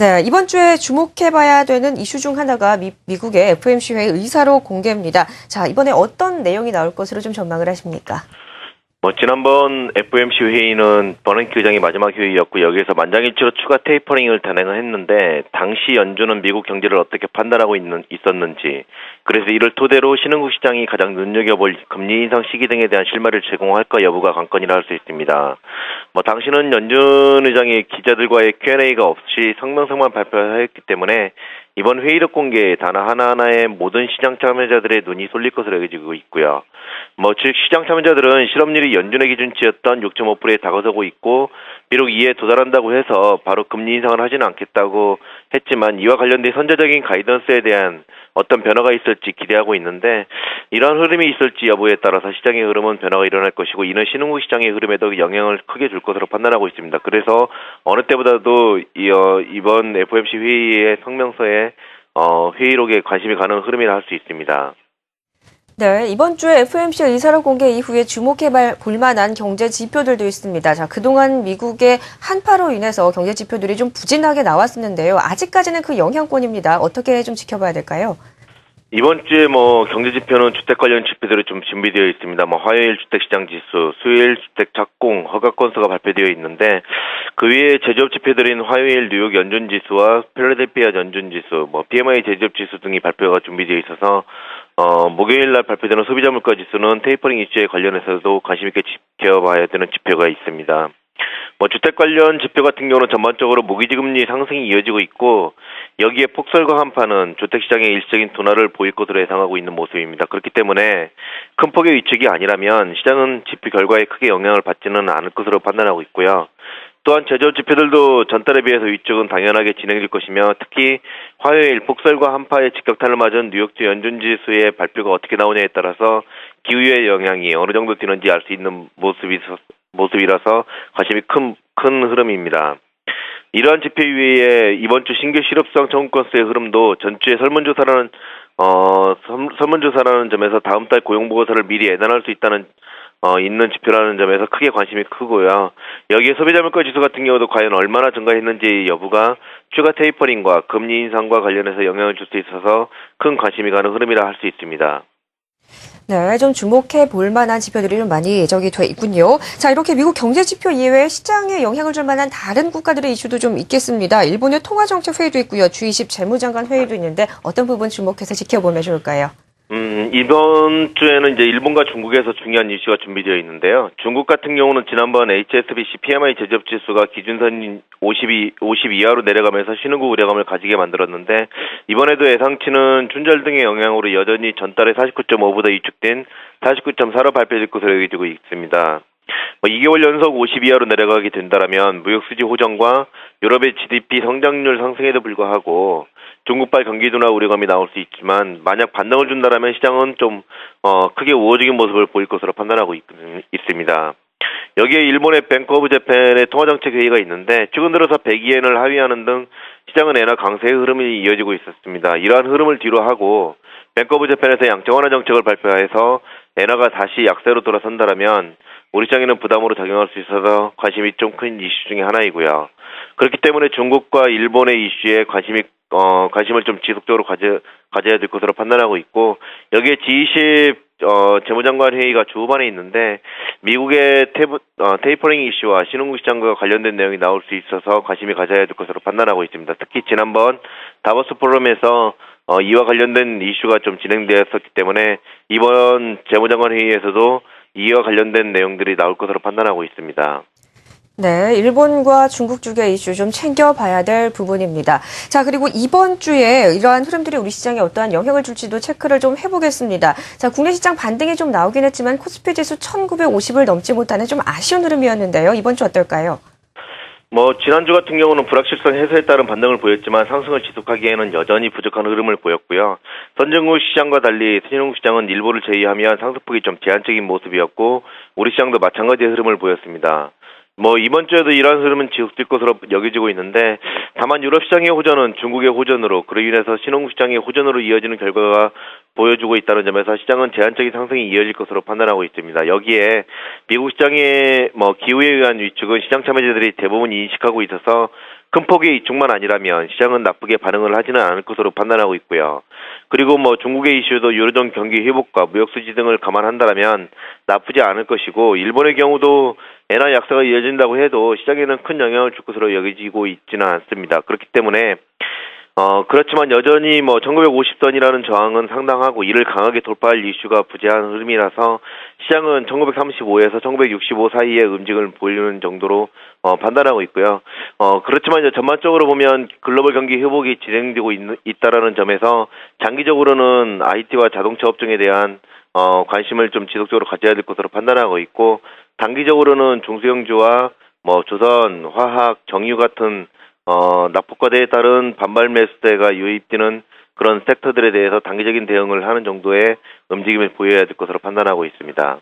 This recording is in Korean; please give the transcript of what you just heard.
네, 이번 주에 주목해봐야 되는 이슈 중 하나가 미국의 FOMC 회의 의사로 공개입니다. 자, 이번에 어떤 내용이 나올 것으로 좀 전망을 하십니까? 지난번 FOMC 회의는 버냉키 의장이 마지막 회의였고 여기에서 만장일치로 추가 테이퍼링을 단행을 했는데 당시 연준은 미국 경제를 어떻게 판단하고 있었는지, 그래서 이를 토대로 신흥국 시장이 가장 눈여겨볼 금리 인상 시기 등에 대한 실마리를 제공할까 여부가 관건이라 할 수 있습니다. 당시는 연준 의장이 기자들과의 Q&A가 없이 성명서만 발표했기 때문에 이번 회의록 공개에 단 하나하나의 모든 시장 참여자들의 눈이 쏠릴 것으로 여겨지고 있고요. 즉 시장 참여자들은 실업률이 연준의 기준치였던 6.5%에 다가서고 있고, 비록 이에 도달한다고 해서 바로 금리 인상을 하지는 않겠다고 했지만 이와 관련된 선제적인 가이던스에 대한 어떤 변화가 있을지 기대하고 있는데, 이러한 흐름이 있을지 여부에 따라서 시장의 흐름은 변화가 일어날 것이고 이는 신흥국 시장의 흐름에도 영향을 크게 줄 것으로 판단하고 있습니다. 그래서 어느 때보다도 이번 FOMC 회의의 성명서에 회의록에 관심이 가는 흐름이라 할 수 있습니다. 네, 이번 주에 FOMC 의사로 공개 이후에 주목해 볼 만한 경제 지표들도 있습니다. 자, 그동안 미국의 한파로 인해서 경제 지표들이 좀 부진하게 나왔었는데요. 아직까지는 그 영향권입니다. 어떻게 좀 지켜봐야 될까요? 이번 주에 경제 지표는 주택 관련 지표들이 좀 준비되어 있습니다. 화요일 주택시장 지수, 수요일 주택 착공, 허가 건수가 발표되어 있는데, 그 외에 제조업 지표들인 화요일 뉴욕 연준 지수와 필라델피아 연준 지수, PMI 제조업 지수 등이 발표가 준비되어 있어서 목요일 날 발표되는 소비자 물가 지수는 테이퍼링 이슈에 관련해서도 관심 있게 지켜봐야 되는 지표가 있습니다. 주택 관련 지표 같은 경우는 전반적으로 모기지금리 상승이 이어지고 있고, 여기에 폭설과 한파는 주택시장의 일시적인 둔화를 보일 것으로 예상하고 있는 모습입니다. 그렇기 때문에 큰 폭의 위축이 아니라면 시장은 지표 결과에 크게 영향을 받지는 않을 것으로 판단하고 있고요. 또한 제조업 지표들도 전달에 비해서 위축은 당연하게 진행될 것이며, 특히 화요일 폭설과 한파의 직격탄을 맞은 뉴욕주 연준지수의 발표가 어떻게 나오냐에 따라서 기후의 영향이 어느 정도 되는지 알 수 있는 모습이라서 관심이 큰 흐름입니다. 이러한 지표 이외에 이번 주 신규 실업수당 청구 건수의 흐름도 전주에 설문조사라는 점에서 다음 달 고용보고서를 미리 예단할 수 있는 지표라는 점에서 크게 관심이 크고요. 여기에 소비자 물가 지수 같은 경우도 과연 얼마나 증가했는지 여부가 추가 테이퍼링과 금리 인상과 관련해서 영향을 줄 수 있어서 큰 관심이 가는 흐름이라 할 수 있습니다. 네, 좀 주목해 볼 만한 지표들이 좀 많이 예정이 돼 있군요. 자, 이렇게 미국 경제 지표 이외에 시장에 영향을 줄 만한 다른 국가들의 이슈도 좀 있겠습니다. 일본의 통화정책 회의도 있고요. G20 재무장관 회의도 있는데 어떤 부분 주목해서 지켜보면 좋을까요? 이번 주에는 이제 일본과 중국에서 중요한 이슈가 준비되어 있는데요. 중국 같은 경우는 지난번 HSBC PMI 제조업 지수가 기준선인 50 이하로 내려가면서 신흥국 우려감을 가지게 만들었는데, 이번에도 예상치는 춘절 등의 영향으로 여전히 전달의 49.5보다 위축된 49.4로 발표될 것으로 여겨지고 있습니다. 2개월 연속 50 이하로 내려가게 된다라면 무역수지 호전과 유럽의 GDP 성장률 상승에도 불구하고 중국발 경기 둔화 우려감이 나올 수 있지만, 만약 반등을 준다라면 시장은 좀 크게 우호적인 모습을 보일 것으로 판단하고 있습니다. 여기에 일본의 뱅크 오브 재팬의 통화정책 회의가 있는데, 최근 들어서 102엔을 하회하는 등 시장은 엔화 강세의 흐름이 이어지고 있었습니다. 이러한 흐름을 뒤로 하고 뱅크 오브 재팬에서 양적 완화 정책을 발표해서 엔화가 다시 약세로 돌아선다라면 우리 시장에는 부담으로 작용할 수 있어서 관심이 좀 큰 이슈 중에 하나이고요. 그렇기 때문에 중국과 일본의 이슈에 관심을 좀 지속적으로 가져야 될 것으로 판단하고 있고, 여기에 G20 재무장관 회의가 주후반에 있는데 미국의 테이퍼링 이슈와 신흥국 시장과 관련된 내용이 나올 수 있어서 관심이 가져야 될 것으로 판단하고 있습니다. 특히 지난번 다보스 포럼에서 이와 관련된 이슈가 좀 진행되었었기 때문에 이번 재무장관 회의에서도 이와 관련된 내용들이 나올 것으로 판단하고 있습니다. 네, 일본과 중국 쪽의 이슈 좀 챙겨봐야 될 부분입니다. 자, 그리고 이번 주에 이러한 흐름들이 우리 시장에 어떠한 영향을 줄지도 체크를 좀 해보겠습니다. 자, 국내 시장 반등이 좀 나오긴 했지만 코스피 지수 1950을 넘지 못하는 좀 아쉬운 흐름이었는데요. 이번 주 어떨까요? 지난주 같은 경우는 불확실성 해소에 따른 반등을 보였지만 상승을 지속하기에는 여전히 부족한 흐름을 보였고요. 선진국 시장과 달리 신흥국 시장은 일부를 제외하면 상승폭이 좀 제한적인 모습이었고, 우리 시장도 마찬가지의 흐름을 보였습니다. 이번 주에도 이러한 흐름은 지속될 것으로 여겨지고 있는데, 다만 유럽 시장의 호전은 중국의 호전으로, 그로 인해서 신흥국 시장의 호전으로 이어지는 결과가 보여주고 있다는 점에서 시장은 제한적인 상승이 이어질 것으로 판단하고 있습니다. 여기에 미국 시장의 기후에 의한 위축은 시장 참여자들이 대부분 인식하고 있어서 큰 폭의 이축만 아니라면 시장은 나쁘게 반응을 하지는 않을 것으로 판단하고 있고요. 그리고 중국의 이슈도 유로존 경기 회복과 무역 수지 등을 감안한다면 나쁘지 않을 것이고, 일본의 경우도 엔화 약세가 이어진다고 해도 시장에는 큰 영향을 줄 것으로 여겨지고 있지는 않습니다. 그렇기 때문에 그렇지만 여전히 1950선이라는 저항은 상당하고 이를 강하게 돌파할 이슈가 부재한 흐름이라서 시장은 1935에서 1965 사이의 움직임을 보이는 정도로 판단하고 있고요. 그렇지만 이제 전반적으로 보면 글로벌 경기 회복이 진행되고 있다라는 점에서 장기적으로는 IT와 자동차 업종에 대한 관심을 좀 지속적으로 가져야 될 것으로 판단하고 있고, 단기적으로는 중소형주와 조선, 화학, 정유 같은 낙폭과대에 따른 반발 매수대가 유입되는 그런 섹터들에 대해서 단기적인 대응을 하는 정도의 움직임을 보여야 될 것으로 판단하고 있습니다.